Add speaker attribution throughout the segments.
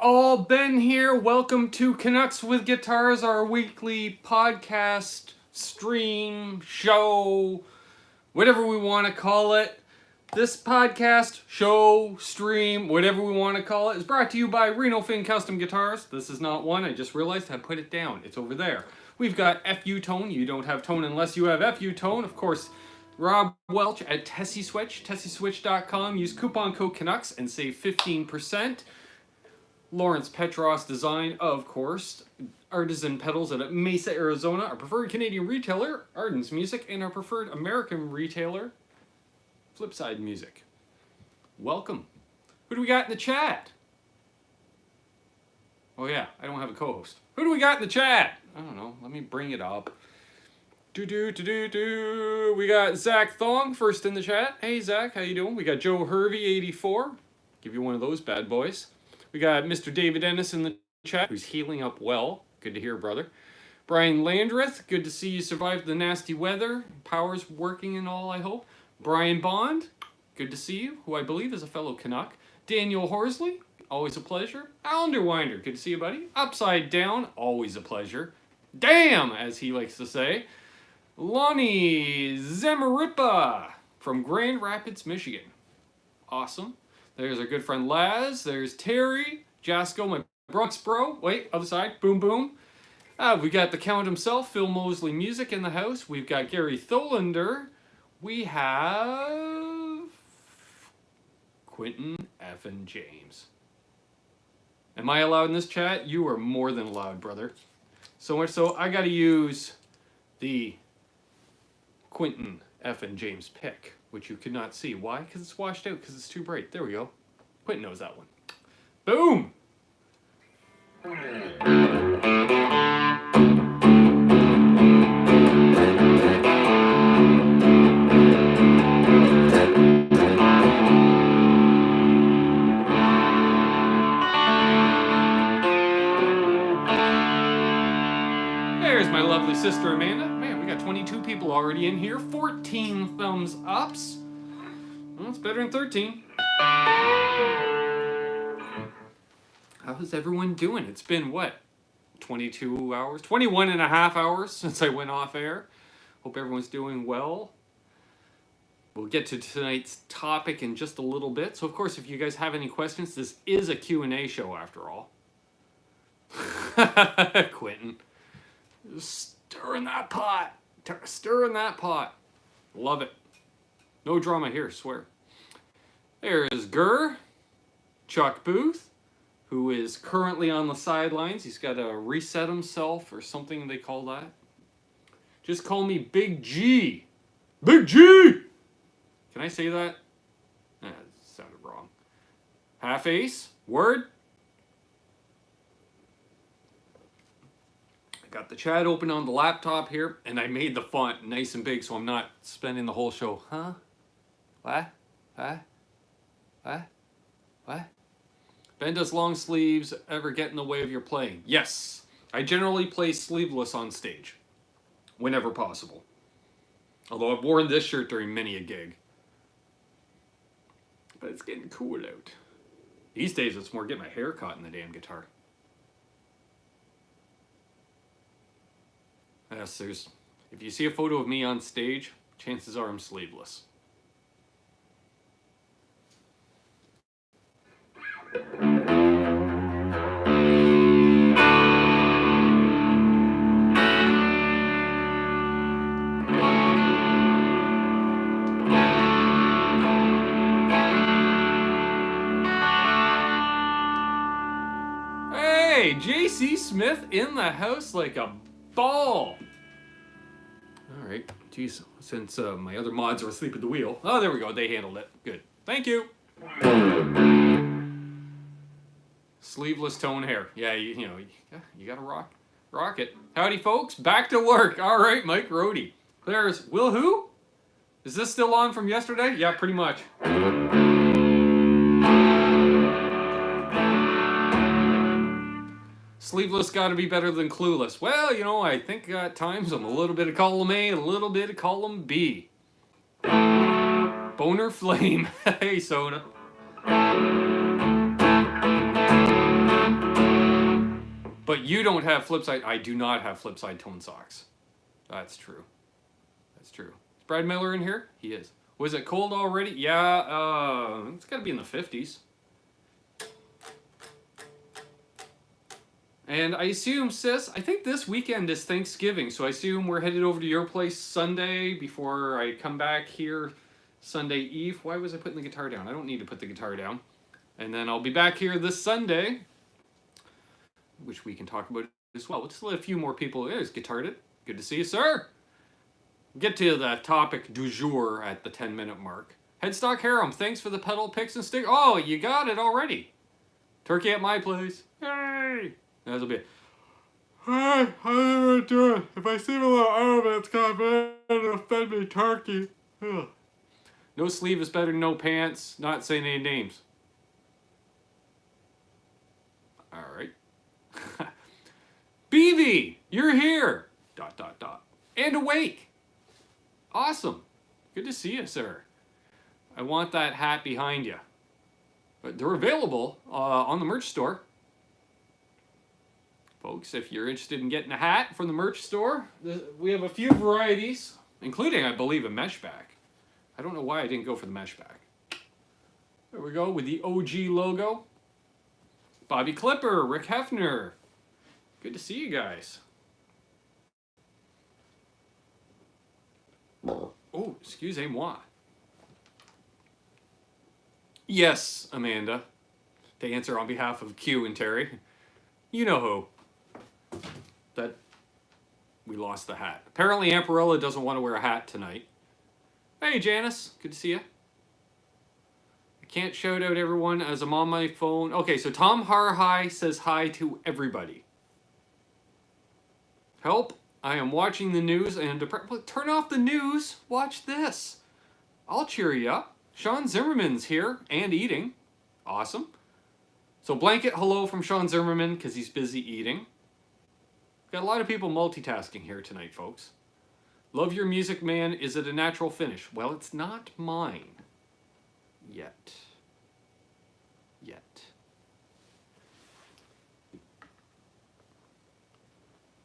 Speaker 1: all, Ben here. Welcome to Canucks with Guitars, our weekly podcast, stream, show, whatever we want to call it. This podcast, show, stream, whatever we want to call it, is brought to you by Reno Fin Custom Guitars. This is not one. I just realized I put it down. It's over there. We've got FU tone. You don't have tone unless you have FU tone. Of course, Rob Welch at Tesi Switch, tesiswitch.com. Use coupon code Canucks and save 15%. Lawrence Petross Design, of course. Artisan pedals at Mesa, Arizona. Our preferred Canadian retailer, Ardens Music, and our preferred American retailer, Flipside Music. Welcome. Who do we got in the chat? Oh yeah, I don't have a co-host. Who do we got in the chat? I don't know. Let me bring it up. We got Zach Thong first in the chat. Hey Zach, how you doing? We got Joe Hervey 84. Give you one of those bad boys. We got Mr. David Ennis in the chat, who's healing up well. Good to hear, brother. Brian Landreth, good to see you survived the nasty weather. Power's working and all, I hope. Brian Bond, good to see you, who I believe is a fellow Canuck. Daniel Horsley, always a pleasure. Alderwinder, good to see you, buddy. Upside Down, always a pleasure. Damn, as he likes to say. Lonnie Zamaripa from Grand Rapids, Michigan. Awesome. There's our good friend Laz. There's Terry. Jasko, my Bronx bro. Wait, other side. Boom, boom. We got the Count himself, Phil Mosley Music in the house. We've got Gary Tholander. We have Quentin effing James. Am I allowed in this chat? You are more than allowed, brother. So much so, I got to use the Quentin effing James pick, which you could not see. Why? Because it's washed out, because it's too bright. There we go. Quentin knows that one. Boom! There's my lovely sister Amanda. Man, we got 22 people already in here. 14 thumbs ups. Well, it's better than 13. How's everyone doing? It's been, what, 22 hours? 21 and a half hours since I went off air. Hope everyone's doing well. We'll get to tonight's topic in just a little bit. So, of course, if you guys have any questions, this is a Q&A show after all. Quentin. Stirring that pot. Stirring that pot. Love it. No drama here, swear. There's Gurr. Chuck Booth, who is currently on the sidelines. He's got to reset himself or something they call that. Just call me Big G. Big G! Can I say that? That sounded wrong. Half Ace. Word. I got the chat open on the laptop here, and I made the font nice and big so I'm not spending the whole show. Huh? What? What? What? What? Ben, does long sleeves ever get in the way of your playing? Yes. I generally play sleeveless on stage. Whenever possible. Although I've worn this shirt during many a gig. But it's getting cool out. These days it's more getting my hair caught in the damn guitar. Yes, if you see a photo of me on stage, chances are I'm sleeveless. Hey, JC Smith in the house like a ball. All right, geez, since my other mods were asleep at the wheel. Oh, there we go, they handled it. Good, thank you. Sleeveless tone hair. Yeah, you gotta rock it. Howdy, folks, back to work. All right, Mike Rohde. There's Will who? Is this still on from yesterday? Yeah, pretty much. Sleeveless got to be better than clueless. Well, I think at times I'm a little bit of column A, a little bit of column B. Boner Flame. Hey, Soda. But you don't have Flipside. I do not have Flipside tone socks. That's true. That's true. Is Brad Miller in here? He is. Was it cold already? Yeah, it's got to be in the 50s. And I assume, sis, I think this weekend is Thanksgiving, so I assume we're headed over to your place Sunday before I come back here Sunday Eve. Why was I putting the guitar down? I don't need to put the guitar down. And then I'll be back here this Sunday, which we can talk about as well. Let's let a few more people. There's Guitarded. Good to see you, sir. Get to the topic du jour at the 10-minute mark. Headstock Harem, thanks for the pedal picks and stick. Oh, you got it already. Turkey at my place. Yay! That'll be. Hi, how do I do it? If I seem a little out of it, it's gonna offend me, turkey. Ugh. No sleeve is better than no pants. Not saying any names. All right. BV, you're here. ... And awake. Awesome. Good to see you, sir. I want that hat behind you. But they're available on the merch store. Folks, if you're interested in getting a hat from the merch store, we have a few varieties, including, I believe, a mesh back. I don't know why I didn't go for the mesh back. There we go with the OG logo. Bobby Clipper, Rick Hefner. Good to see you guys. Oh, excusez-moi. Yes, Amanda. To answer on behalf of Q and Terry. You know who. That we lost the hat. Apparently Amparella doesn't want to wear a hat tonight. Hey Janice, good to see you. I can't shout out everyone as I'm on my phone. Okay, so Tom Harhai says hi to everybody. Help, I am watching the news and turn off the news. Watch this. I'll cheer you up. Sean Zimmerman's here and eating. Awesome. So blanket hello from Sean Zimmerman because he's busy eating. Got a lot of people multitasking here tonight, folks. Love your music, man. Is it a natural finish? Well, it's not mine. Yet.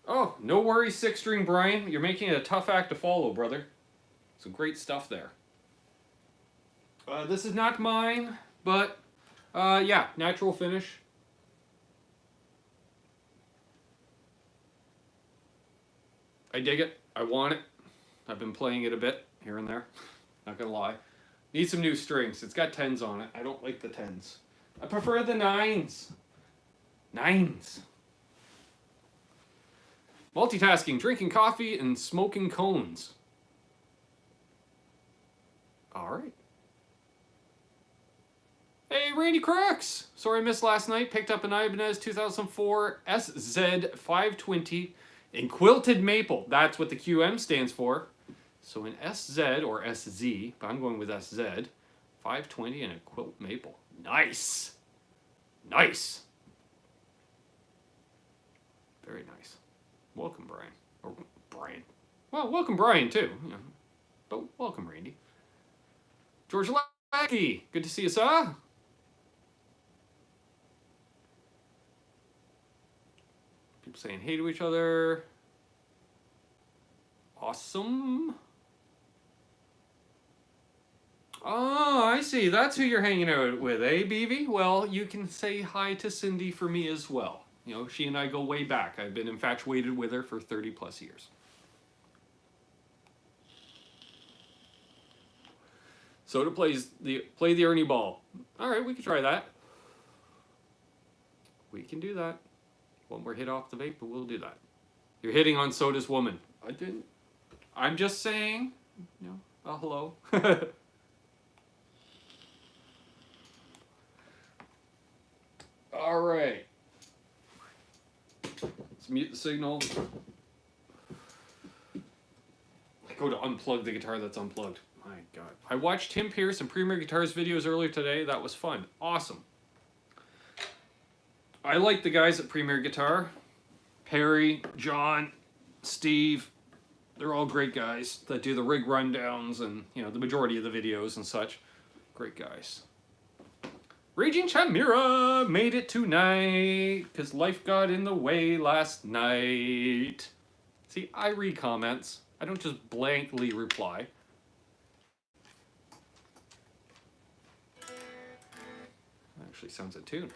Speaker 1: Oh, no worries, 6-string Brian. You're making it a tough act to follow, brother. Some great stuff there. This is not mine, but yeah, natural finish. I dig it. I want it. I've been playing it a bit here and there. Not gonna lie. Need some new strings. It's got 10s on it. I don't like the 10s. I prefer the 9s. 9s. Multitasking, drinking coffee, and smoking cones. All right. Hey, Randy Crooks! Sorry I missed last night. Picked up an Ibanez 2004 SZ520 in quilted maple. That's what the QM stands for. So an SZ or SZ, but I'm going with SZ. 520 and a quilt maple. Nice! Nice! Very nice. Welcome, Brian. Or Brian. Well, welcome, Brian, too. Yeah. But welcome, Randy. George Lackey. Good to see you, sir. People saying hey to each other. Awesome. Oh, I see. That's who you're hanging out with, eh, BV? Well, you can say hi to Cindy for me as well. You know, she and I go way back. I've been infatuated with her for 30 plus years. Soda plays play the Ernie ball. All right, we can try that. We can do that. One more hit off the vape, but we'll do that. You're hitting on Soda's woman. I didn't. I'm just saying, you know, hello. All right. Let's mute the signal. I go to unplug the guitar that's unplugged. My God. I watched Tim Pierce and Premier Guitars videos earlier today. That was fun. Awesome. I like the guys at Premier Guitar. Perry, John, Steve. They're all great guys that do the rig rundowns and, you know, the majority of the videos and such. Great guys. Raging Chimera made it tonight because life got in the way last night. See, I read comments. I don't just blankly reply. That actually sounds a tune.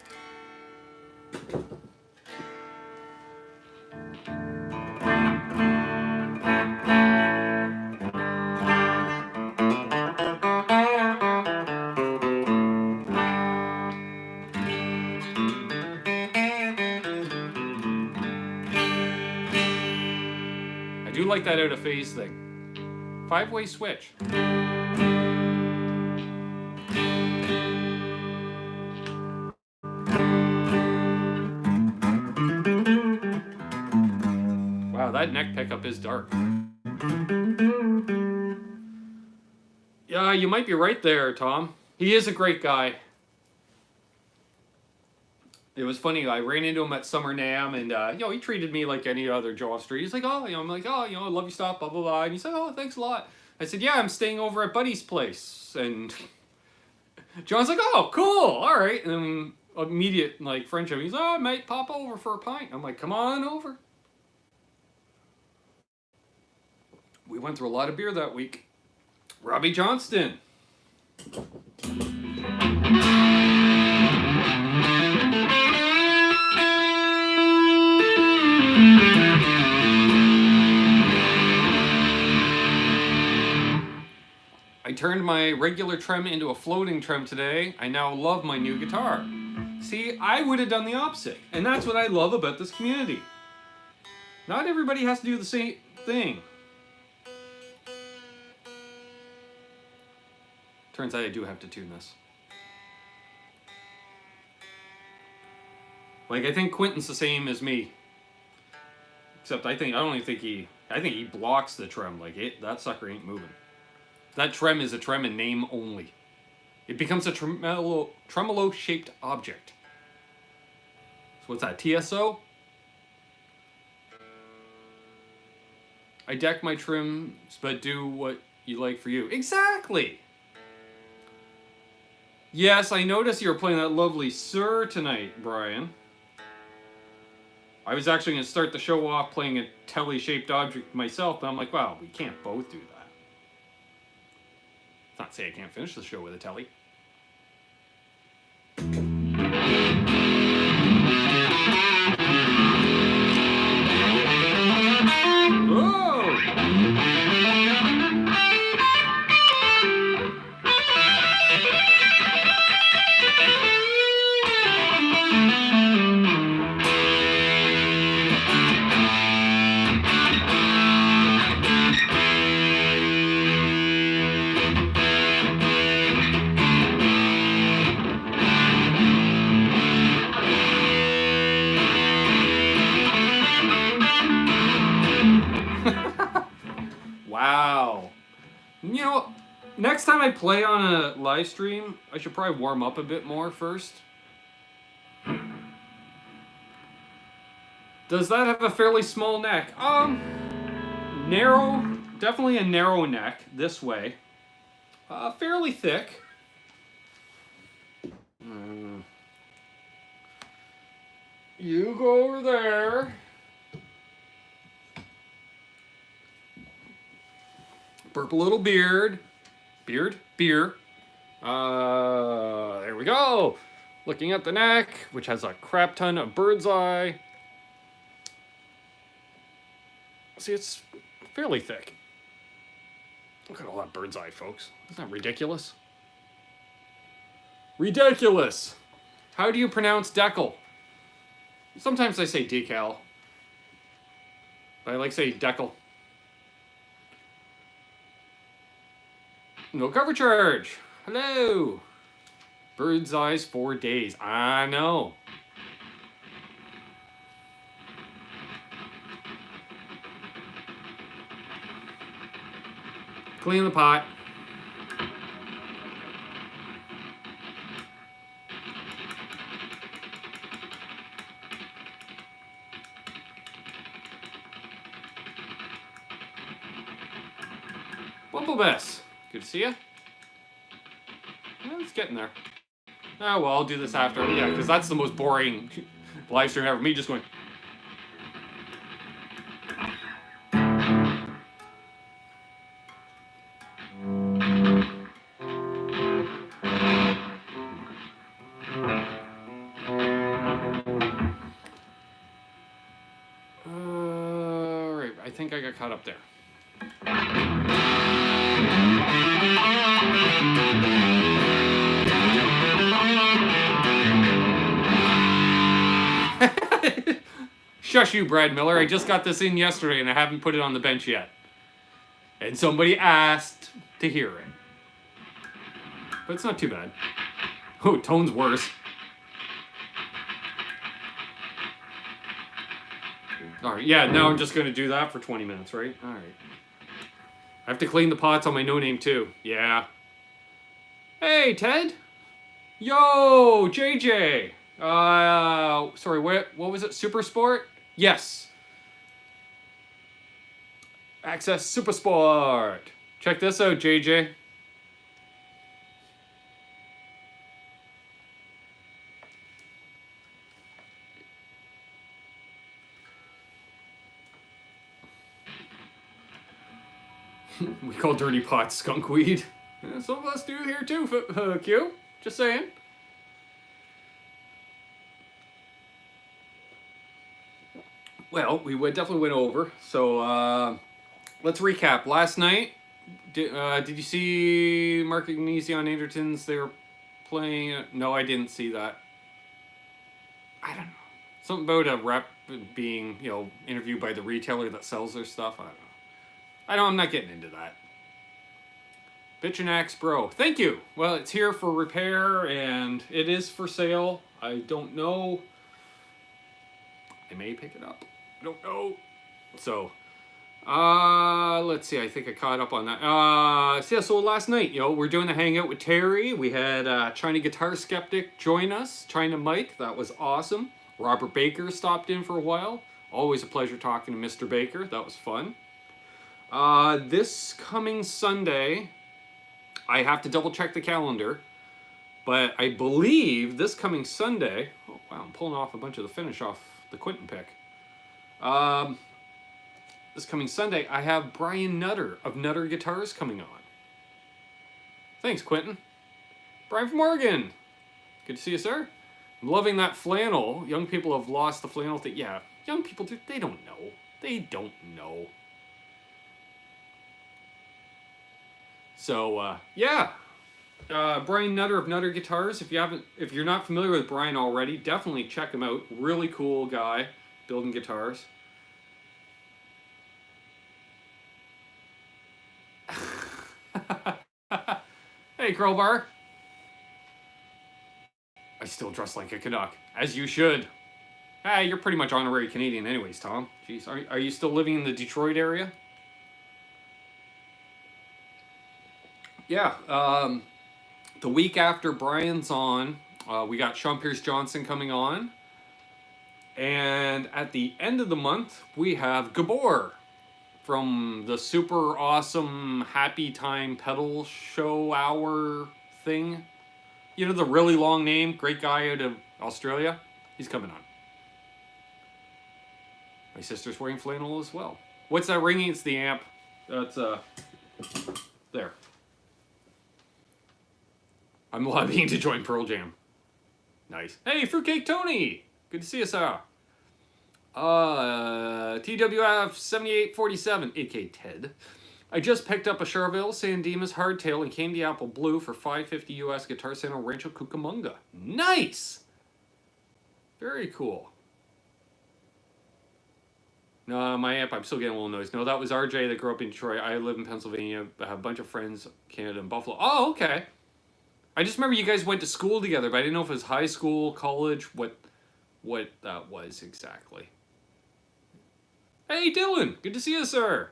Speaker 1: I do like that out of phase thing. 5-way switch. Wow, that neck pickup is dark. Yeah, you might be right there, Tom. He is a great guy. It was funny, I ran into him at Summer NAMM, and, he treated me like any other Joe off street. He's like, oh, I'm like, oh, I love your stuff, blah, blah, blah. And he said, oh, thanks a lot. I said, yeah, I'm staying over at Buddy's place. And John's like, oh, cool, all right. And then immediate, friendship. He's like, oh, mate, pop over for a pint. I'm like, come on over. We went through a lot of beer that week. Robbie Johnston. I turned my regular trem into a floating trem today. I now love my new guitar. See, I would have done the opposite. And that's what I love about this community. Not everybody has to do the same thing. Turns out I do have to tune this. I think Quentin's the same as me. Except I think he blocks the trem. That sucker ain't moving. That trem is a trem in name only. It becomes a tremolo-shaped object. So what's that, TSO? I deck my trims, but do what you like for you. Exactly! Yes, I noticed you were playing that lovely Sir tonight, Brian. I was actually going to start the show off playing a telly-shaped object myself, but I'm like, wow, we can't both do that. Not say I can't finish the show with a telly. Wow. Next time I play on a live stream, I should probably warm up a bit more first. Does that have a fairly small neck? Narrow, definitely a narrow neck this way. Fairly thick. You go over there. Purple little beard. Beer. There we go. Looking at the neck, which has a crap ton of bird's eye. See, it's fairly thick. Look at all that bird's eye, folks. Isn't that ridiculous? Ridiculous! How do you pronounce decal? Sometimes I say decal. But I like to say decal. No cover charge. Hello. Bird's eyes 4 days. I know. Clean the pot. Bumblebess. Good to see you. Well, it's getting there. Oh, well, I'll do this after. Yeah, because that's the most boring live stream ever. Me just going... Alright, I think I got caught up there. Shush you, Brad Miller. I just got this in yesterday and I haven't put it on the bench yet. And somebody asked to hear it. But it's not too bad. Oh, tone's worse. Alright, yeah, now I'm just going to do that for 20 minutes, right? Alright. I have to clean the pots on my no-name too. Yeah. Hey, Ted! Yo, JJ! Sorry, what was it? Super Sport? Yes. Access Super Sport. Check this out, JJ. We call dirty pots skunk weed. Yeah, some of us do here too, Q. Just saying. Well, we definitely went over. So let's recap. Last night, did you see Mark Agnesi on Andertons? They were playing. No, I didn't see that. I don't know. Something about a rep being, interviewed by the retailer that sells their stuff. I don't know. I'm not getting into that. Bitch and Axe Bro. Thank you. Well, it's here for repair and it is for sale. I don't know. I may pick it up. I don't know. So, let's see. I think I caught up on that. So last night, we're doing the hangout with Terry. We had China Guitar Skeptic join us. China Mike. That was awesome. Robert Baker stopped in for a while. Always a pleasure talking to Mr. Baker. That was fun. This coming Sunday, I have to double check the calendar, but I believe this coming Sunday, oh wow, I'm pulling off a bunch of the finish off the Quinton pick. This coming Sunday, I have Brian Nutter of Nutter Guitars coming on. Thanks, Quinton. Brian from Oregon. Good to see you, sir. I'm loving that flannel. Young people have lost the flannel thing. Yeah, young people, they don't know. They don't know. So, yeah. Brian Nutter of Nutter Guitars. If you're not familiar with Brian already, definitely check him out. Really cool guy, building guitars. Hey, Crowbar. I still dress like a Canuck, as you should. Ah, you're pretty much honorary Canadian anyways, Tom. Jeez, are you still living in the Detroit area? Yeah, the week after Brian's on, we got Sean Pierce Johnson coming on. And at the end of the month, we have Gabor from the super awesome Happy Time Pedal Show Hour thing. You know, the really long name, great guy out of Australia. He's coming on. My sister's wearing flannel as well. What's that ringing? It's the amp. That's, there. I'm lobbying to join Pearl Jam. Nice. Hey, Fruitcake Tony! Good to see you, sir. TWF 7847, aka Ted. I just picked up a Charville San Dimas Hardtail and Candy Apple Blue for $5.50 US Guitar Center Rancho Cucamonga. Nice! Very cool. No, my amp, I'm still getting a little noise. No, that was RJ that grew up in Detroit. I live in Pennsylvania. I have a bunch of friends, Canada and Buffalo. Oh, okay. I just remember you guys went to school together, but I didn't know if it was high school, college, what that was exactly. Hey, Dylan. Good to see you, sir.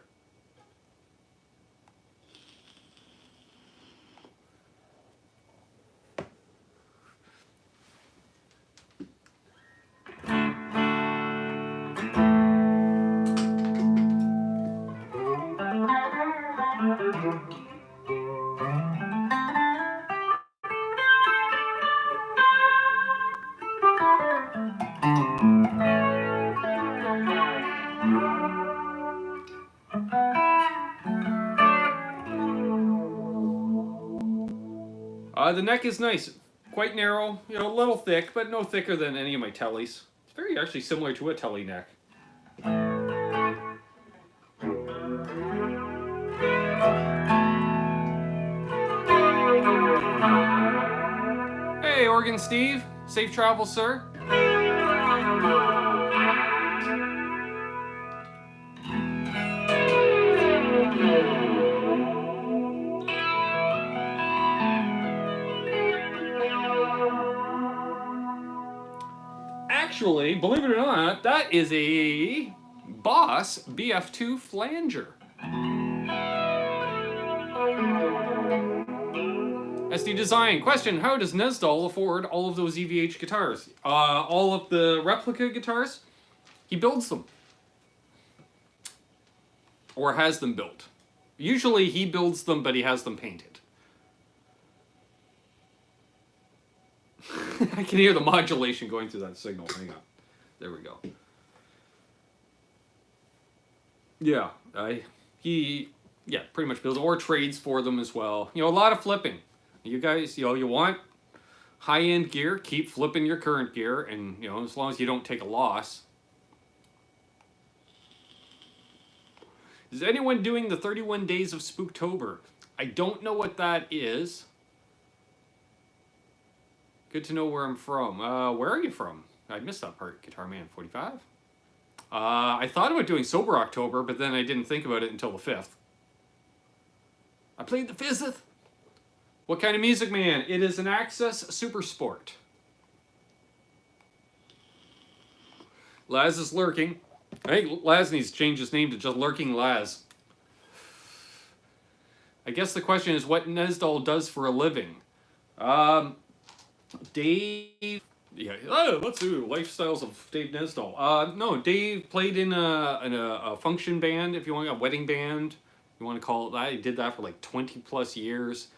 Speaker 1: The neck is nice. Quite narrow, you know, a little thick, but no thicker than any of my tellies. It's very actually similar to a telly neck. Hey, Oregon Steve. Safe travels, sir. Actually, believe it or not, that is a Boss BF2 flanger. SD Design. Question, how does Nesdal afford all of those EVH guitars? All of the replica guitars? He builds them. Or has them built. Usually he builds them, but he has them painted. I can hear the modulation going through that signal. Hang on. There we go. Yeah, he pretty much builds or trades for them as well. You know, a lot of flipping. You guys, you know, you want high-end gear, keep flipping your current gear, and, you know, as long as you don't take a loss. Is anyone doing the 31 Days of Spooktober? I don't know what that is. Good to know where I'm from. Where are you from? I missed that part, Guitar Man 45. I thought about doing Sober October, but then I didn't think about it until the 5th. I played the 5th. What kind of music, man? It is an Access Super Sport. Laz is lurking. I think Laz needs to change his name to just Lurking Laz. I guess the question is what Nesdal does for a living. Dave... Yeah, let's do Lifestyles of Dave Nesdal. No, Dave played in a function band, if you want, a wedding band. You want to call it that. He did that for like 20 plus years.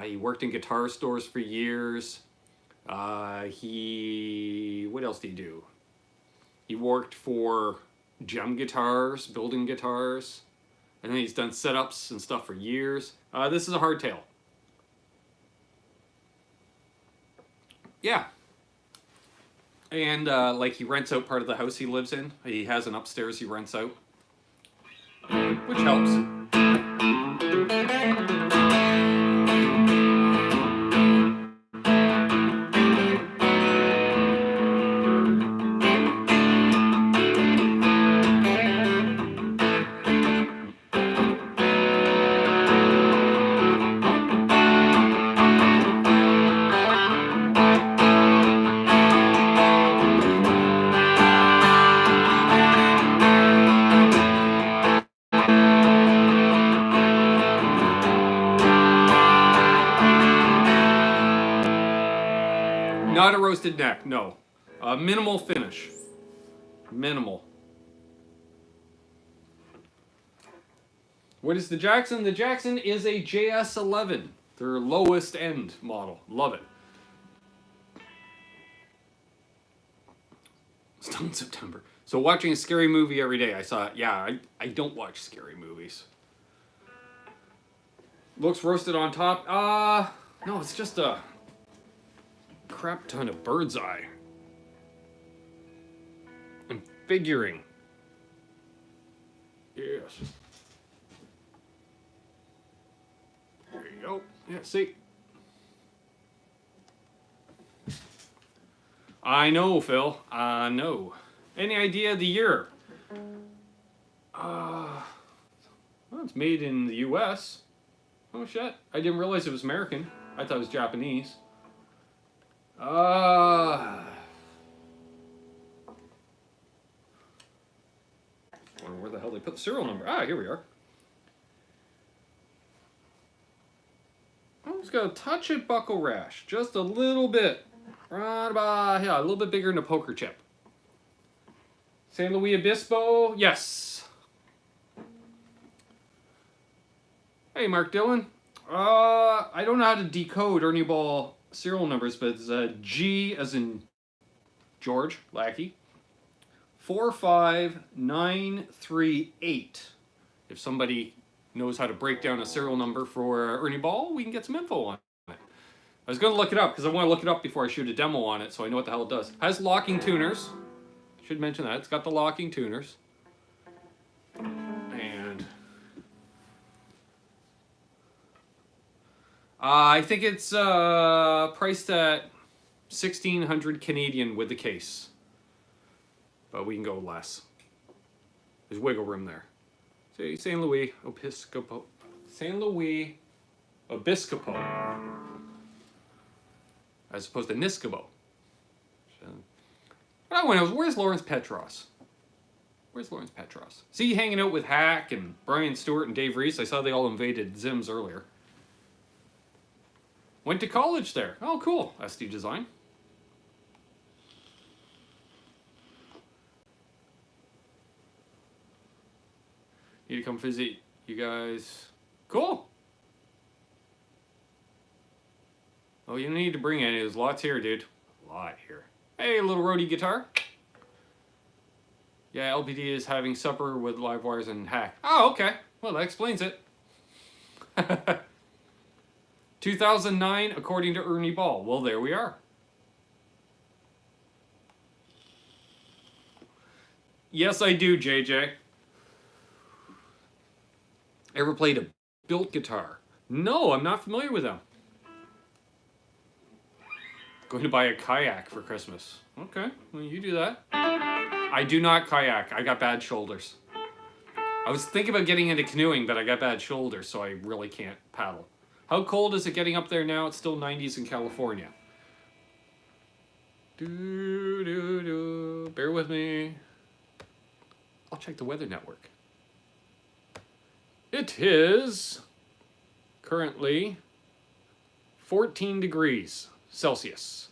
Speaker 1: He worked in guitar stores for years. What else did he do? He worked for Gem Guitars, building guitars. And then he's done setups and stuff for years. This is a hardtail. Yeah. And like he rents out part of the house he lives in. He has an upstairs he rents out. Which helps. Not a roasted neck, no. Minimal finish. Minimal. What is the Jackson? The Jackson is a JS11. Their lowest end model. Love it. Stone September. So watching a scary movie every day. I saw it. Yeah, I don't watch scary movies. Looks roasted on top. No, it's just a crap ton of bird's eye. I'm figuring. Yes. There you go. Yeah, see? I know, Phil. I know. Any idea of the year? Well, it's made in the US. Oh, shit. I didn't realize it was American. I thought it was Japanese. Wonder where the hell they put the serial number. Ah, here we are. Oh, it's got a touch of buckle rash. Just a little bit. Right about, yeah, a little bit bigger than a poker chip. San Luis Obispo, yes. Hey, Mark Dillon. I don't know how to decode Ernie Ball serial numbers, but it's G as in George, Lackey, 45938. If somebody knows how to break down a serial number for Ernie Ball, we can get some info on it. I was going to look it up because I want to look it up before I shoot a demo on it so I know what the hell it does. Has locking tuners. Should mention that. It's got the locking tuners. And I think it's priced at 1,600 Canadian with the case. But we can go less. There's wiggle room there. See, St. Louis Obispo. St. Louis Obispo. As opposed to Niskabo. But I went, where's Lawrence Petross? Where's Lawrence Petross? See, hanging out with Hack and Brian Stewart and Dave Reese. I saw they all invaded Zims earlier. Went to college there. Oh, cool. SD Design. Need to come visit you guys. Cool. Oh, you don't need to bring any. There's lots here, dude. A lot here. Hey, little roadie guitar. Yeah, LPD is having supper with Livewires and Hack. Oh, okay. Well, that explains it. 2009, according to Ernie Ball. Well, there we are. Yes, I do, JJ. Ever played a built guitar? No, I'm not familiar with them. Going to buy a kayak for Christmas. Okay, well, you do that. I do not kayak. I got bad shoulders. I was thinking about getting into canoeing, but I got bad shoulders, so I really can't paddle. How cold is it getting up there now? It's still 90s in California. Bear with me. I'll check the weather network. It is currently 14 degrees Celsius.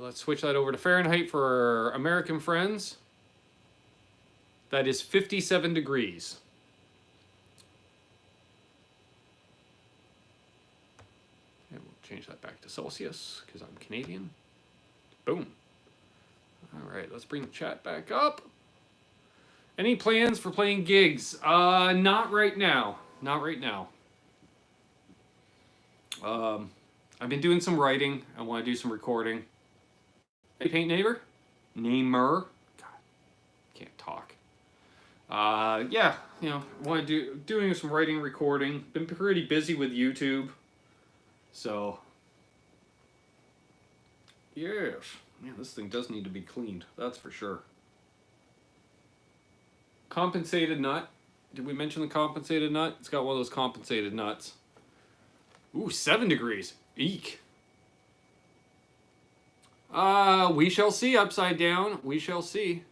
Speaker 1: Let's switch that over to Fahrenheit for our American friends. That is 57 degrees. And we'll change that back to Celsius because I'm Canadian. Boom. All right, let's bring the chat back up. Any plans for playing gigs? Not right now. Not right now. I've been doing some writing. I want to do some recording. Hey, Paint Neighbor? Namer? God, can't talk. Yeah, you know, want to doing some writing, recording. Been pretty busy with YouTube. So, yes. Man, this thing does need to be cleaned. That's for sure. Compensated nut. Did we mention the compensated nut? It's got one of those compensated nuts. Ooh, 7 degrees. Eek. We shall see, Upside Down. We shall see.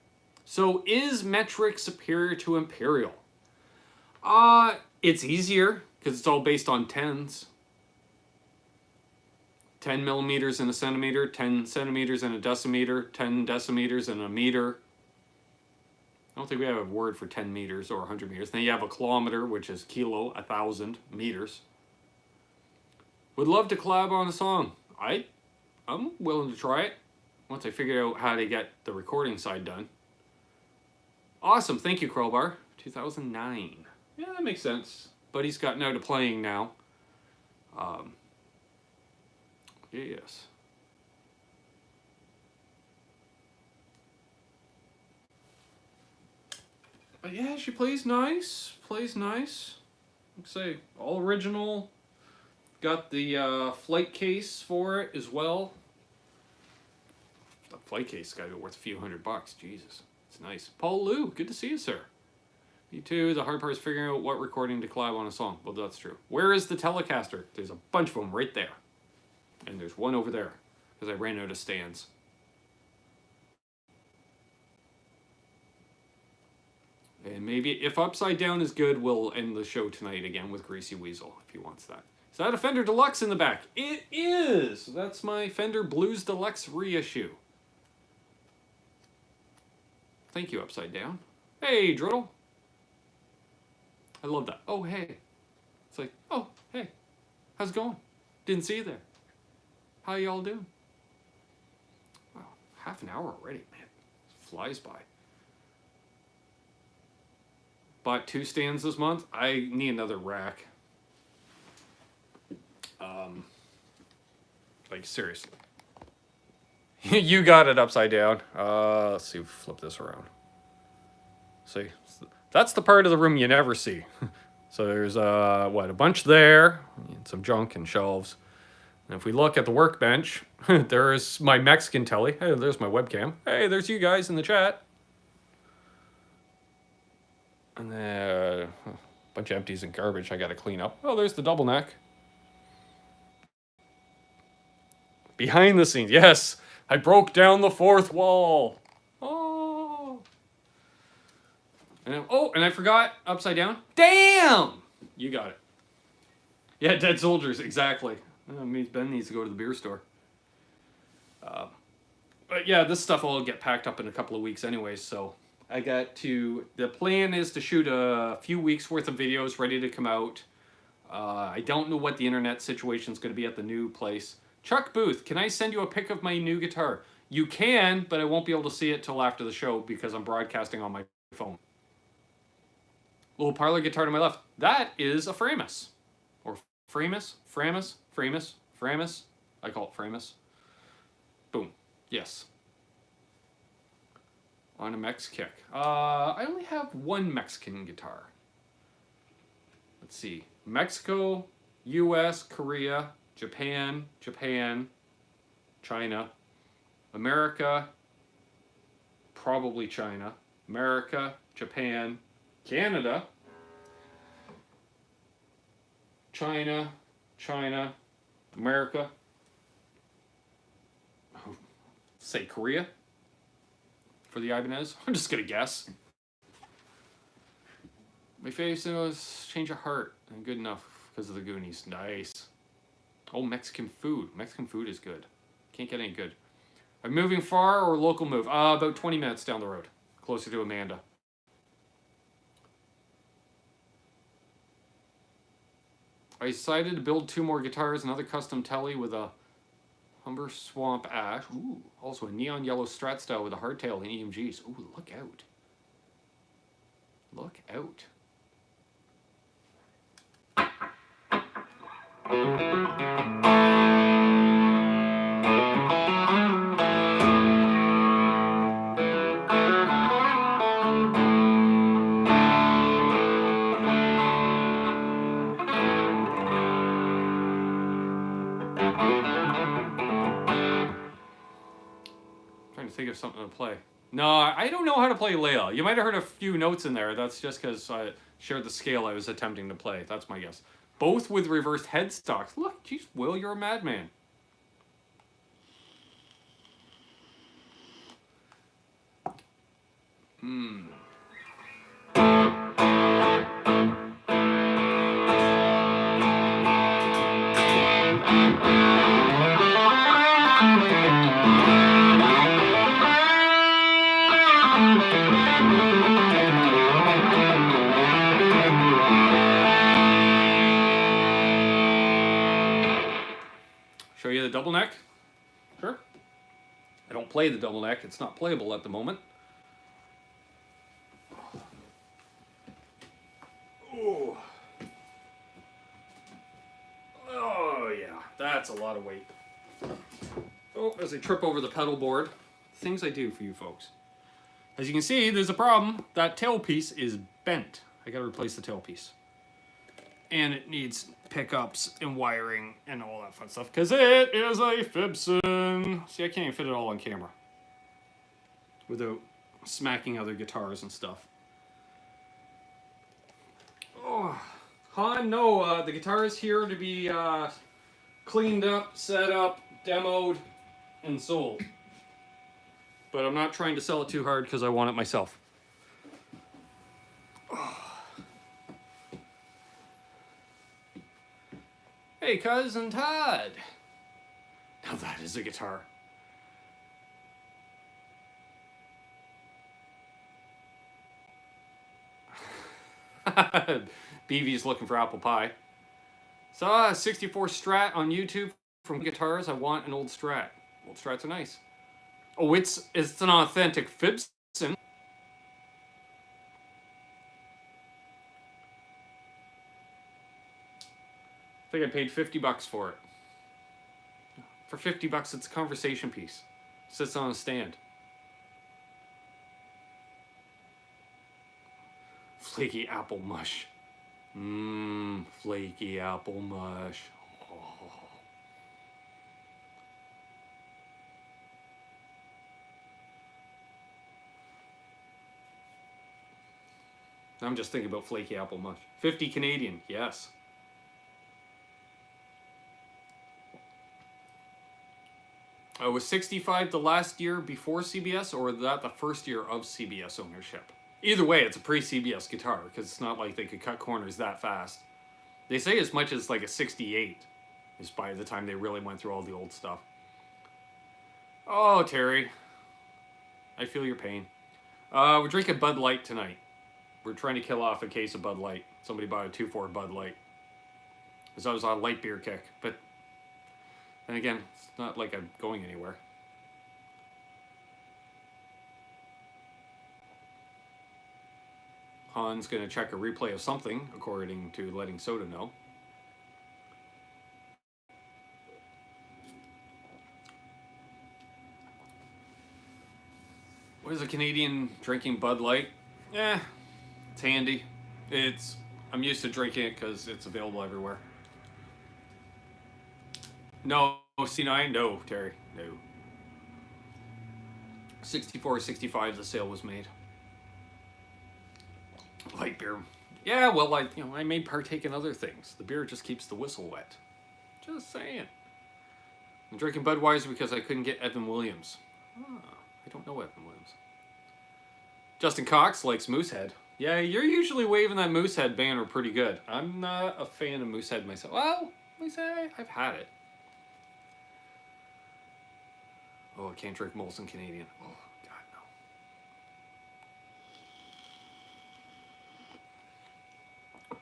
Speaker 1: So, is metric superior to imperial? It's easier, because it's all based on tens. 10 millimeters in a centimeter, 10 centimeters in a decimeter, 10 decimeters in a meter. I don't think we have a word for 10 meters or 100 meters. Then you have a kilometer, which is kilo, 1,000 meters. Would love to collab on a song. I'm willing to try it once I figure out how to get the recording side done. Awesome, thank you, Crowbar. 2009. Yeah, that makes sense. Buddy's gotten out of playing now. Yes. But yeah, she plays nice. Plays nice. Let's say all original. Got the flight case for it as well. The flight case got to be worth a few $100. Jesus, it's nice. Paul Lou, good to see you, sir. Me too. The hard part is figuring out what recording to collab on a song. Well, that's true. Where is the Telecaster? There's a bunch of them right there. And there's one over there, because I ran out of stands. And maybe if Upside Down is good, we'll end the show tonight again with Greasy Weasel, if he wants that. Is that a Fender Deluxe in the back? It is! That's my Fender Blues Deluxe reissue. Thank you, Upside Down. Hey, Droddle. I love that. Oh, hey. It's like, oh, hey. How's it going? Didn't see you there. How y'all doing? Wow, half an hour already, man. It flies by. Bought 2 stands this month. I need another rack. Like, seriously. You got it upside down. Let's see, flip this around. See, that's the part of the room you never see. So there's, what, a bunch there, and some junk and shelves. And if we look at the workbench, there's my Mexican telly. Hey, there's my webcam. Hey, there's you guys in the chat. And then a bunch of empties and garbage I got to clean up. Oh, there's the double neck. Behind the scenes, yes. I broke down the fourth wall. Oh. And I forgot upside down. Damn! You got it. Yeah, dead soldiers, exactly. Means Ben needs to go to the beer store. But yeah, this stuff will get packed up in a couple of weeks anyways, so I got to... The plan is to shoot a few weeks worth of videos ready to come out. I don't know what the internet situation is going to be at the new place. Chuck Booth, can I send you a pic of my new guitar? You can, but I won't be able to see it till after the show because I'm broadcasting on my phone. Little parlor guitar to my left. That is a Framus. Or Framus? Framus? I call it Framus. Boom. Yes. On a Mex kick. I only have one Mexican guitar. Let's see. Mexico, US, Korea, Japan, China, America, probably China, America, Japan, Canada, China, America, say Korea for the Ibanez. I'm just gonna guess. My favorite is Change of Heart and Good Enough because of the Goonies. Nice. Oh, Mexican food. Mexican food is good. Can't get any good. I'm moving far or local move? About 20 minutes down the road. Closer to Amanda. I decided to build 2 more guitars, another custom telly with a Humber Swamp Ash. Ooh, also a neon yellow Strat style with a hardtail and EMGs. Ooh, look out. Look out. Trying to think of something to play. No, I don't know how to play Leia. You might have heard a few notes in there. That's just because I shared the scale I was attempting to play. That's my guess. Both with reversed headstocks. Look, geez, Will, you're a madman. Show you the double neck? Sure. I don't play the double neck. It's not playable at the moment. Oh. Oh, yeah. That's a lot of weight. Oh, as I trip over the pedal board. Things I do for you folks. As you can see, there's a problem. That tailpiece is bent. I gotta replace the tailpiece. And it needs pickups and wiring and all that fun stuff. Because it is a Fibson. See, I can't even fit it all on camera. Without smacking other guitars and stuff. Oh, Han, no, the guitar is here to be cleaned up, set up, demoed, and sold. But I'm not trying to sell it too hard because I want it myself. Hey, Cousin Todd. Now that is a guitar. BV's looking for apple pie. Saw a 64 Strat on YouTube from Guitars. I want an old Strat. Old Strats are nice. Oh, it's an authentic Fibson. I think I paid $50 for it. For 50 bucks, it's a conversation piece. Sits on a stand. Flaky apple mush. Mmm, flaky apple mush. Oh. I'm just thinking about flaky apple mush. 50 Canadian, yes. Was 65 the last year before CBS, or was that the first year of CBS ownership? Either way, it's a pre-CBS guitar, because it's not like they could cut corners that fast. They say as much as like a 68 is by the time they really went through all the old stuff. Oh, Terry. I feel your pain. We're drinking Bud Light tonight. We're trying to kill off a case of Bud Light. Somebody bought a 2-4 Bud Light. Because I was on a light beer kick. But then again, it's not like I'm going anywhere. Han's going to check a replay of something, according to letting Soda know. What is a Canadian drinking Bud Light? It's handy. I'm used to drinking it because it's available everywhere. No, C9? No, Terry. No. 64, 65, the sale was made. Light beer. Yeah, well, I may partake in other things. The beer just keeps the whistle wet. Just saying. I'm drinking Budweiser because I couldn't get Evan Williams. I don't know Evan Williams. Justin Cox likes Moosehead. Yeah, you're usually waving that Moosehead banner pretty good. I'm not a fan of Moosehead myself. Well, Moosehead, I've had it. Oh, I can't drink Molson Canadian. Oh, God, no.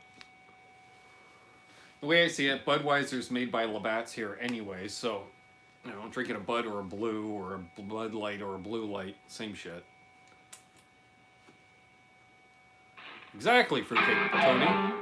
Speaker 1: The way I see it, Budweiser's made by Labatt's here anyway, so, drinking a Bud or a Blue or a Bud Light or a Blue Light, same shit. Exactly, Fruitcake Tony.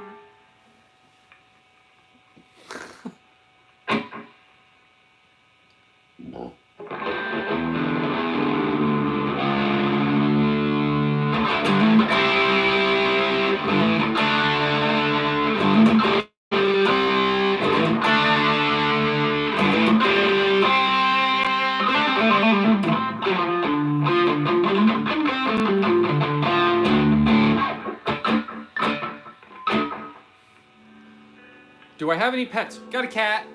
Speaker 1: Do I have any pets? Got a cat.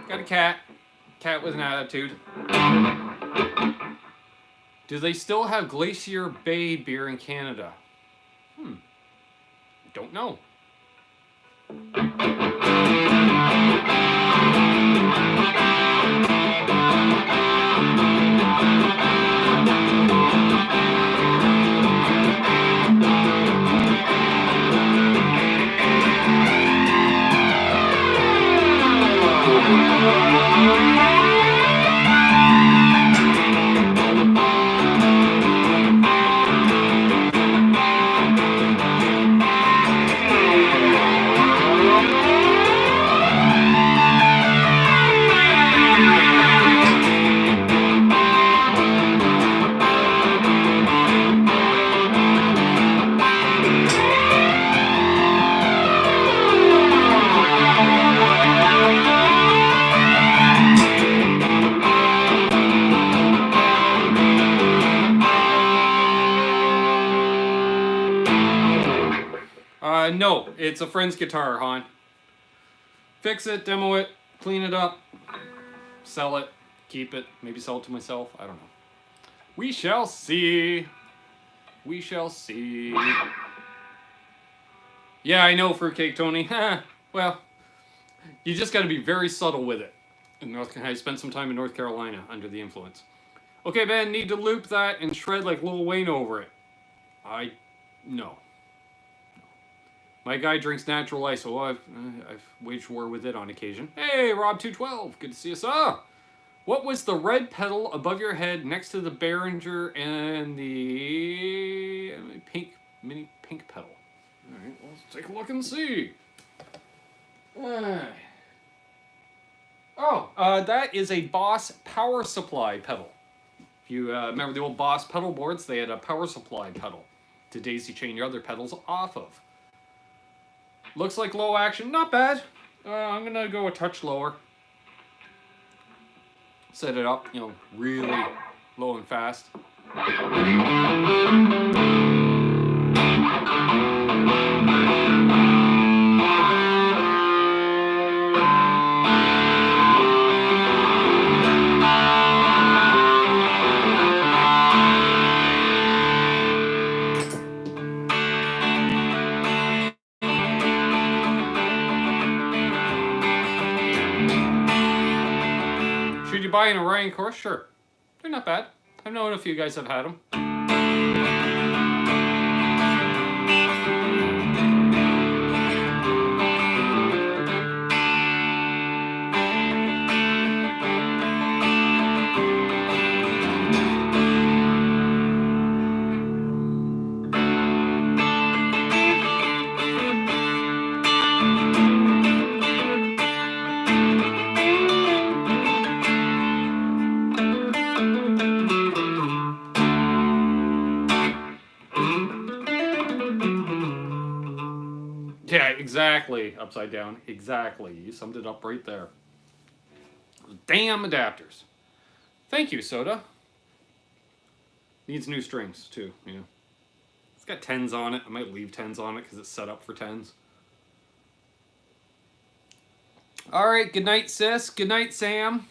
Speaker 1: Got a cat. Cat with an attitude. Do they still have Glacier Bay beer in Canada? Don't know. No, it's a friend's guitar, Han. Fix it, demo it, clean it up, sell it, keep it, maybe sell it to myself. I don't know. We shall see. We shall see. Yeah, I know, Fruitcake Tony. Well, you just got to be very subtle with it. I spent some time in North Carolina under the influence. Okay, Ben, need to loop that and shred like Lil Wayne over it. No. My guy drinks natural ice, so I've waged war with it on occasion. Hey, Rob212, good to see us. What was the red pedal above your head next to the Behringer and the mini pink pedal? All right, well, let's take a look and see. Oh, that is a Boss power supply pedal. If you remember the old Boss pedal boards, they had a power supply pedal to daisy chain your other pedals off of. Looks like low action, not bad. I'm gonna go a touch lower. Set it up, you know, really low and fast. Should you buy an Orion course? Sure. They're not bad. I've known a few guys have had them. Yeah, exactly. Upside down. Exactly. You summed it up right there. Damn adapters. Thank you, Soda. Needs new strings, too. Yeah. It's got 10s on it. I might leave 10s on it because it's set up for 10s. All right. Good night, sis. Good night, Sam.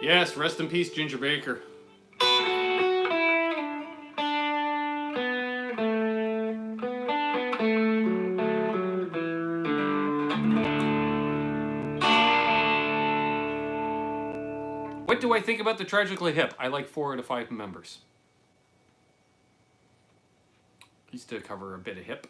Speaker 1: Yes, rest in peace, Ginger Baker. What do I think about the Tragically Hip? I like 4 out of 5 members. Used to cover a bit of hip.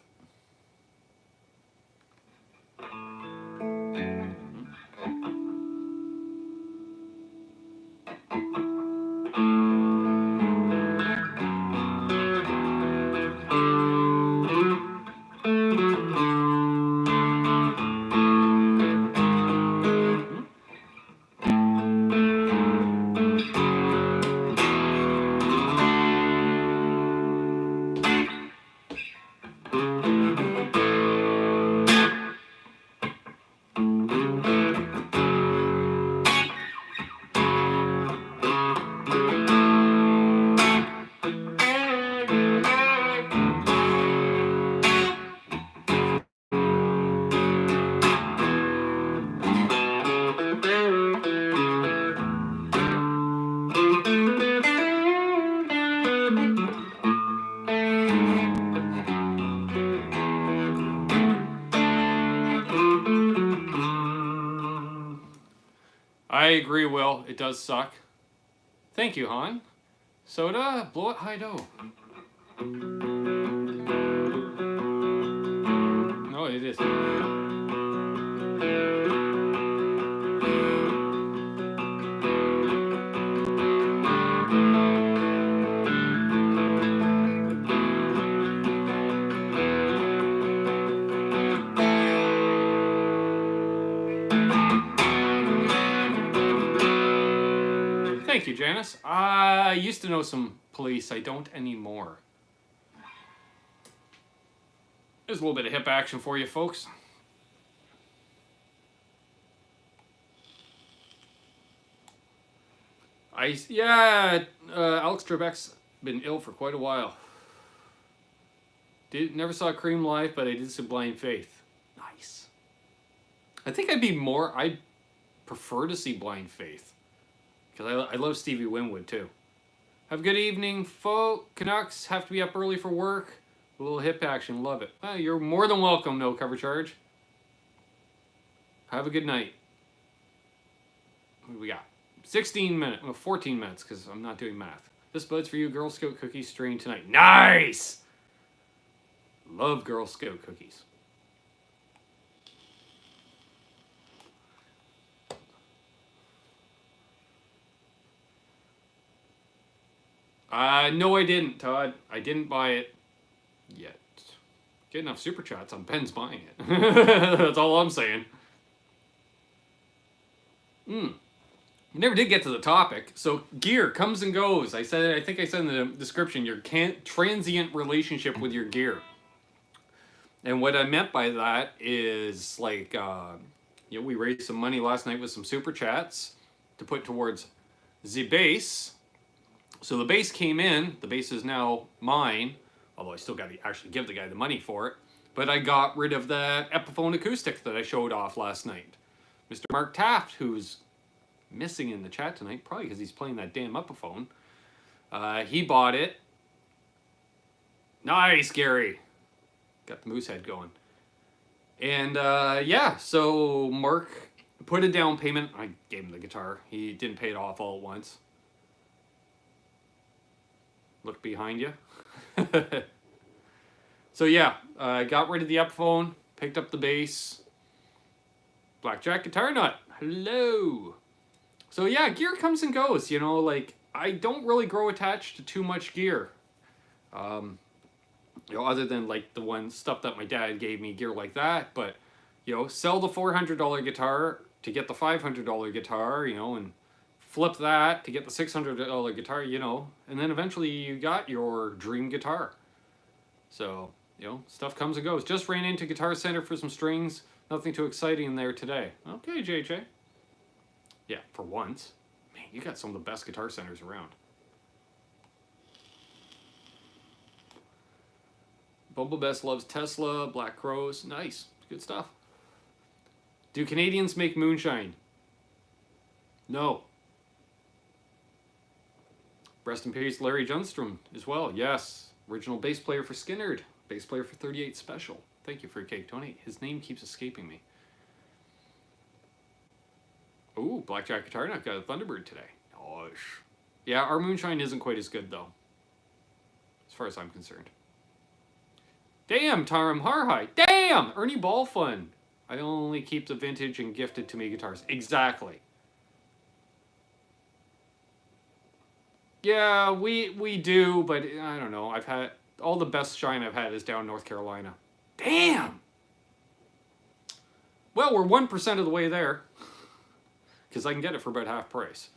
Speaker 1: I agree, Will. It does suck. Thank you, Han. Soda, blow it high-do. No, it is. Thank you, Janice. I used to know some police. I don't anymore. There's a little bit of hip action for you, folks. Alex Trebek's been ill for quite a while. Never saw Cream live, but I did see Blind Faith. Nice. I think I'd prefer to see Blind Faith. Because I love Stevie Winwood, too. Have a good evening, folk. Canucks have to be up early for work. A little hip action, love it. You're more than welcome, no cover charge. Have a good night. What do we got? 16 minutes, well, 14 minutes, because I'm not doing math. This bud's for you, Girl Scout cookies strain tonight. Nice! Love Girl Scout cookies. No, I didn't, Todd. I didn't buy it yet. Get enough super chats on Ben's buying it. That's all I'm saying. We never did get to the topic. So gear comes and goes. I think I said in the description, your transient relationship with your gear. And what I meant by that is like, we raised some money last night with some super chats to put towards the bass. So the bass came in. The bass is now mine, although I still got to actually give the guy the money for it. But I got rid of that Epiphone acoustic that I showed off last night. Mr. Mark Taft, who's missing in the chat tonight, probably because he's playing that damn Epiphone. He bought it. Nice, Gary. Got the moose head going. And yeah, so Mark put a down payment. I gave him the guitar. He didn't pay it off all at once. Look behind you. So yeah, I got rid of the Epiphone, picked up the bass. Blackjack Guitar Nut. Hello. So yeah, gear comes and goes, you know, like I don't really grow attached to too much gear. You know, other than like the one stuff that my dad gave me, gear like that, but you know, sell the $400 guitar to get the $500 guitar, you know, and flip that to get the $600 guitar, you know, and then eventually you got your dream guitar. So, you know, stuff comes and goes. Just ran into Guitar Center for some strings. Nothing too exciting in there today. Okay, JJ. Yeah, for once. Man, you got some of the best Guitar Centers around. Bumblebest loves Tesla, Black Crows. Nice. Good stuff. Do Canadians make moonshine? No. Rest in peace, Larry Junstrom as well. Yes. Original bass player for Skinnerd. Bass player for 38 Special. Thank you for your cake, Tony. His name keeps escaping me. Ooh, Blackjack Guitar Nut got a Thunderbird today. Gosh. Yeah, our moonshine isn't quite as good, though. As far as I'm concerned. Damn, Taram Harhai. Damn! Ernie Ball Fun. I only keep the vintage and gifted to me guitars. Exactly. Yeah, we do, but I don't know. I've had all the best shine I've had is down North Carolina. Damn! Well, we're 1% of the way there. Because I can get it for about half price.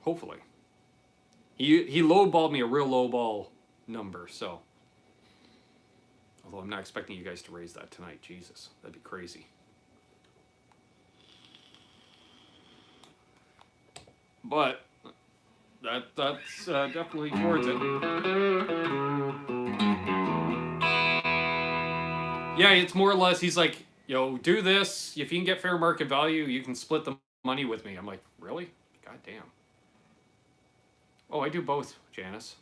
Speaker 1: Hopefully. He lowballed me a real lowball number, so. Although I'm not expecting you guys to raise that tonight. Jesus, that'd be crazy. But that's definitely towards it. Yeah, it's more or less, he's like, yo, do this. If you can get fair market value, you can split the money with me. I'm like, really? God damn. Oh, I do both, Janice.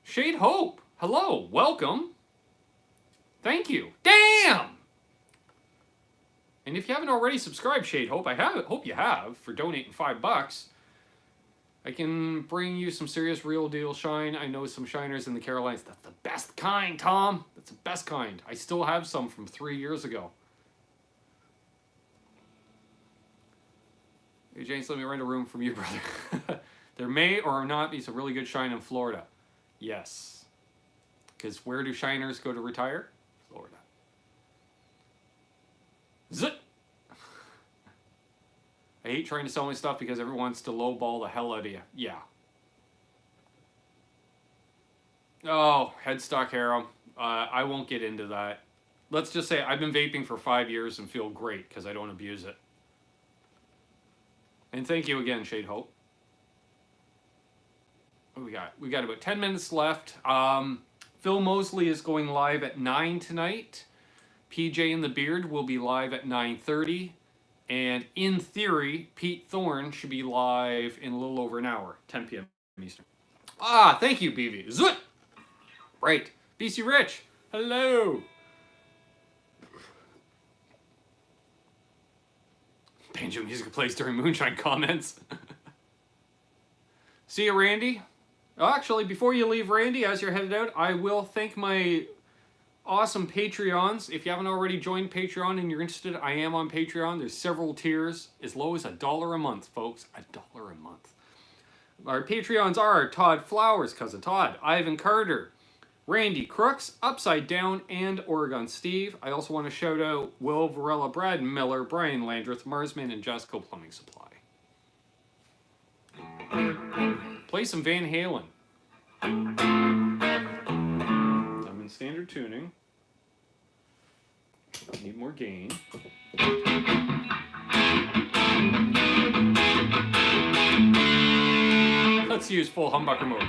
Speaker 1: Shade Hope. Hello. Welcome. Thank you. Damn! And if you haven't already subscribed, Shade Hope, hope you have, for donating $5. I can bring you some serious real deal shine. I know some shiners in the Carolinas. That's the best kind, Tom. That's the best kind. I still have some from 3 years ago. Hey, James, let me rent a room from you, brother. There may or not be some really good shine in Florida. Yes. Because where do shiners go to retire? Florida. Zit! I hate trying to sell my stuff because everyone wants to lowball the hell out of you. Yeah. Oh, headstock harem. I won't get into that. Let's just say I've been vaping for 5 years and feel great because I don't abuse it. And thank you again, Shade Hope. What do we got? We got about 10 minutes left. Phil Mosley is going live at 9 tonight. PJ and the Beard will be live at 9:30. And in theory, Pete Thorne should be live in a little over an hour, 10 p.m. Eastern. Ah, thank you, BV. Zoot! Right. BC Rich. Hello. banjo music plays during moonshine comments. See you, Randy. Oh, actually, before you leave, Randy, as you're headed out, I will thank my awesome Patreons. If you haven't already joined Patreon and you're interested, I am on Patreon. There's several tiers, as low as $1 a month, folks. $1 a month. Our Patreons are Todd Flowers, Cousin Todd, Ivan Carter, Randy Crooks, Upside Down, and Oregon Steve. I also want to shout out Will Varela, Brad Miller, Brian Landreth, Marsman, and Jessica Plumbing Supply. Play some Van Halen. I'm in standard tuning. Need more gain. Let's use full humbucker mode.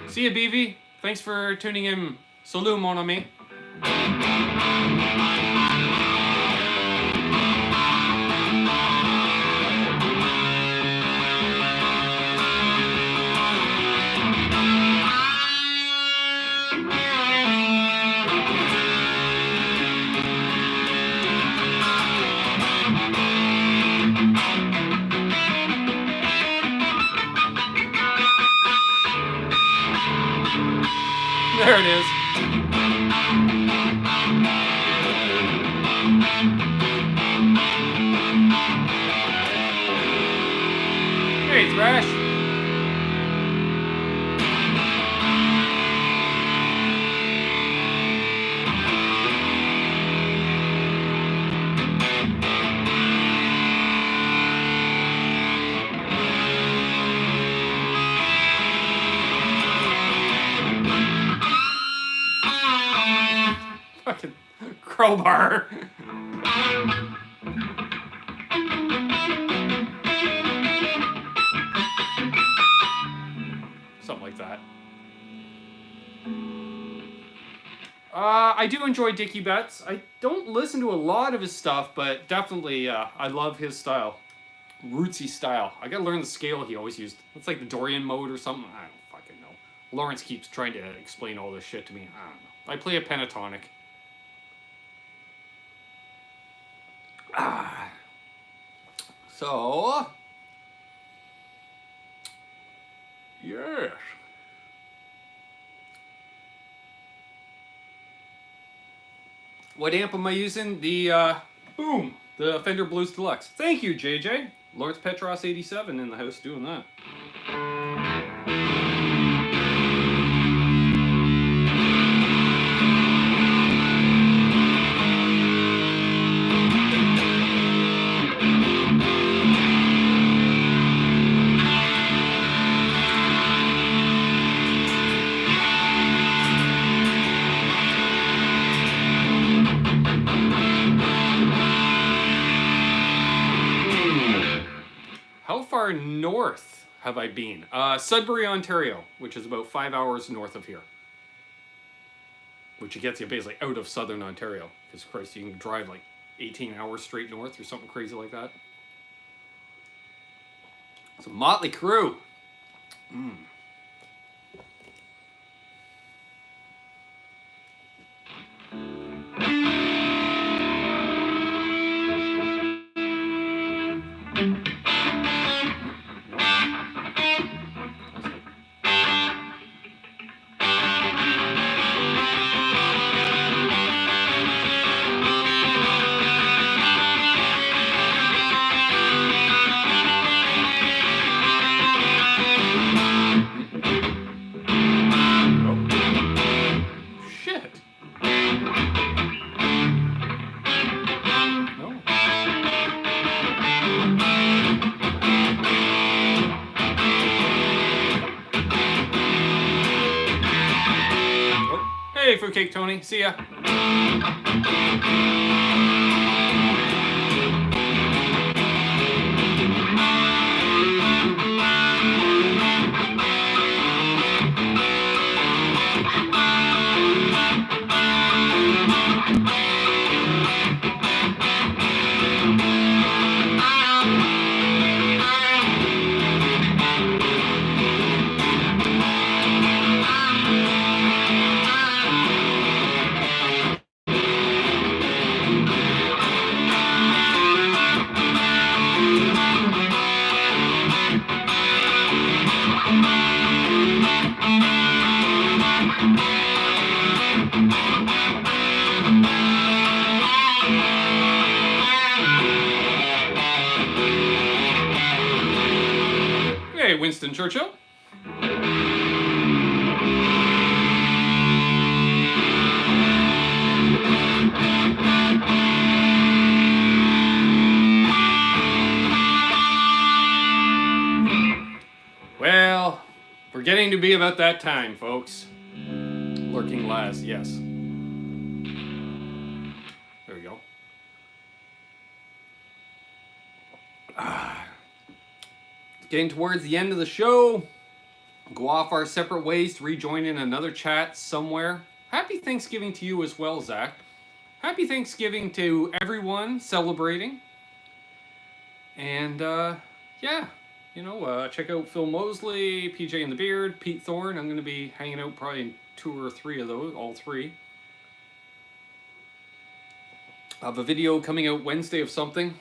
Speaker 1: See you, BV. Thanks for tuning in. Salut, mon ami. There it is. Hey, Thrash. Fucking crowbar. Something like that. I do enjoy Dickie Betts. I don't listen to a lot of his stuff, but definitely I love his style. Rootsy style. I gotta learn the scale he always used. It's like the Dorian mode or something. I don't fucking know. Lawrence keeps trying to explain all this shit to me. I don't know. I play a pentatonic. So, yes. What amp am I using? The, boom, the Fender Blues Deluxe. Thank you, JJ. Lawrence Petross 87 in the house doing that. How far north have I been? Sudbury, Ontario, which is about 5 hours north of here. Which gets you basically out of southern Ontario. Because, Christ, you can drive like 18 hours straight north or something crazy like that. It's a motley crew. Safe fruitcake, Tony. See ya. Hey, Winston Churchill. Well, we're getting to be about that time, folks. Lurking last, yes. There we go. Getting towards the end of the show. Go off our separate ways to rejoin in another chat somewhere. Happy Thanksgiving to you as well, Zach. Happy Thanksgiving to everyone celebrating. And, yeah. You know, check out Phil Mosley, PJ and the Beard, Pete Thorne. I'm going to be hanging out probably in 2 or 3 of those, all 3. I have a video coming out Wednesday of something.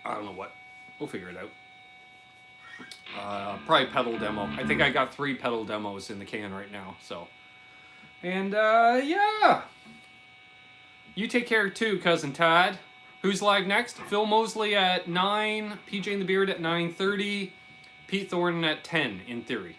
Speaker 1: I don't know what. We'll figure it out. Probably pedal demo. I think I got 3 pedal demos in the can right now, so. And, yeah. You take care too, Cousin Todd. Who's live next? Phil Mosley at 9, PJ and the Beard at 9:30, Pete Thorne at 10, in theory.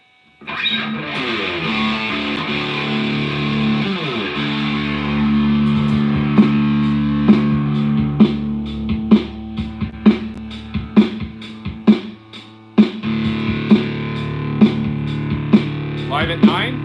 Speaker 1: Live at 9?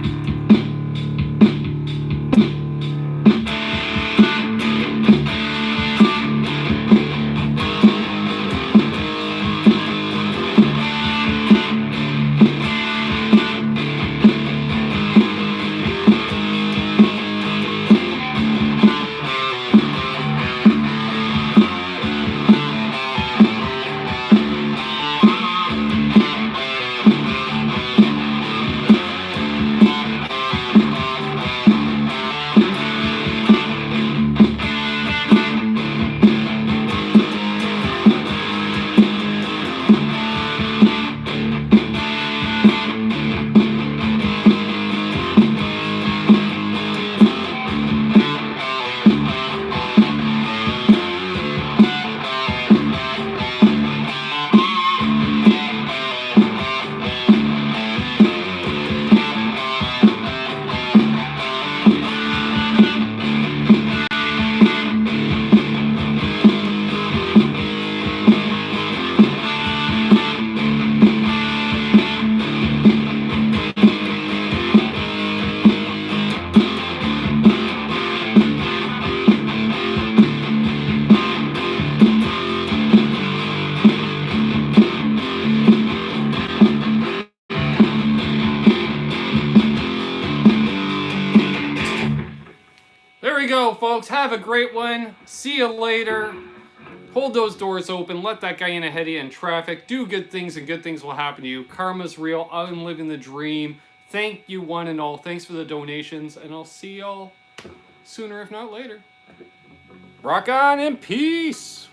Speaker 1: Go, folks. Have a great one. See you later. Hold those doors open. Let that guy in ahead of you in traffic. Do good things and good things will happen to you. Karma's real. I'm living the dream. Thank you one and all. Thanks for the donations. And I'll see y'all sooner if not later. Rock on and peace.